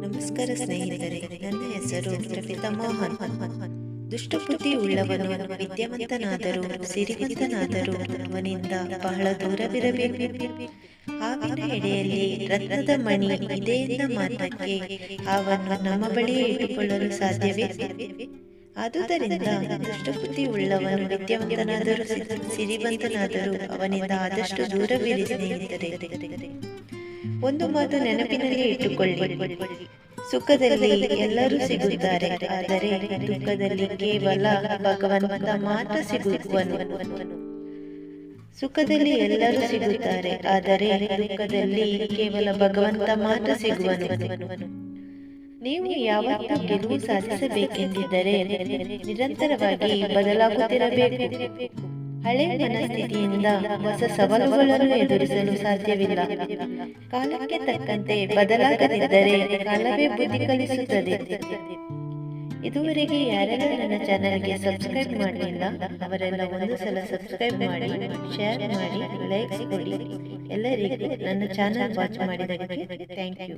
ನಮಸ್ಕಾರ ಸ್ನೇಹಿತರೆ, ನನ್ನ ಹೆಸರು ರಫಿತಾ ಮೋಹನ್. ದುಷ್ಟಬುದ್ಧಿ ಉಳ್ಳವನು ವಿದ್ಯಾವಂತನಾದರೂ ಸಿರಿವಂತನಾದರೂ ಅವನಿಂದ ಬಹಳ ದೂರವಿರಬೇಕು. ಹಾವಿನ ಎಡೆಯಲ್ಲಿ ರತ್ನದ ಮಣಿ ಇದೆ ಎಂದ ಮಾತ್ರಕ್ಕೆ ಹಾವನ್ನು ನಮ್ಮ ಬಳಿಯೇ ಇಟ್ಟುಕೊಳ್ಳಲು ಸಾಧ್ಯವೇ? ಆದುದರಿಂದ ದುಷ್ಟಬುದ್ಧಿ ಉಳ್ಳವನು ವಿದ್ಯಾವಂತನಾದರೂ ಸಿರಿವಂತನಾದರೂ ಅವನಿಂದ ಆದಷ್ಟು ದೂರವಿರಿ ಸ್ನೇಹಿತರೆ. ಒಂದು ಮಾತು ನೆನಪಿನಲ್ಲಿ ಇಟ್ಟುಕೊಳ್ಳಿ, ಸುಖದಲ್ಲಿ ಎಲ್ಲರೂ ಸಿಗುತ್ತಾರೆ, ಆದರೆ ದುಃಖದಲ್ಲಿ ಕೇವಲ ಭಗವಂತ ಮಾತ್ರ ಸಿಗುವನು. ಸುಖದಲ್ಲಿ ಎಲ್ಲರೂ ಸಿಗುತ್ತಾರೆ, ಆದರೆ ದುಃಖದಲ್ಲಿ ಕೇವಲ ಭಗವಂತ ಮಾತ್ರ ಸಿಗುವನು. ನೀವು ಯಾವತ್ತೂ ಗೆಲುವು ಸಾಧಿಸಬೇಕೆಂದಿದ್ದರೆ ನಿರಂತರವಾಗಿ ಬದಲಾಗುತ್ತಿರಬೇಕು. ಹಳೆ ಮನಸ್ಥಿತಿಯಿಂದ ಹೊಸ ಸವಾಲುಗಳನ್ನು ಎದುರಿಸಲು ಸಾಧ್ಯವಿಲ್ಲ. ಕಾಲಕ್ಕೆ ತಕ್ಕಂತೆ ಬದಲಾಗದಿದ್ದರೆ ಕಾಲವೇ ಬುದ್ಧಿ ಕಲಿಸುತ್ತದೆ. ಇದುವರೆಗೆ ಯಾರೆಲ್ಲ ನನ್ನ ಚಾನೆಲ್ಗೆ ಸಬ್ಸ್ಕ್ರೈಬ್ ಮಾಡಲಿಲ್ಲ ಅವರೆಲ್ಲ ಒಂದು ಸಲ ಸಬ್ಸ್ಕ್ರೈಬ್ ಮಾಡಿ, ಶೇರ್ ಮಾಡಿ, ಲೈಕ್ಸ್ ಕೊಡಿ. ಎಲ್ಲರಿಗೂ ನನ್ನ ಚಾನೆಲ್ ವಾಚ್ ಮಾಡಿದ್ದಕ್ಕೆ ಥ್ಯಾಂಕ್ ಯು.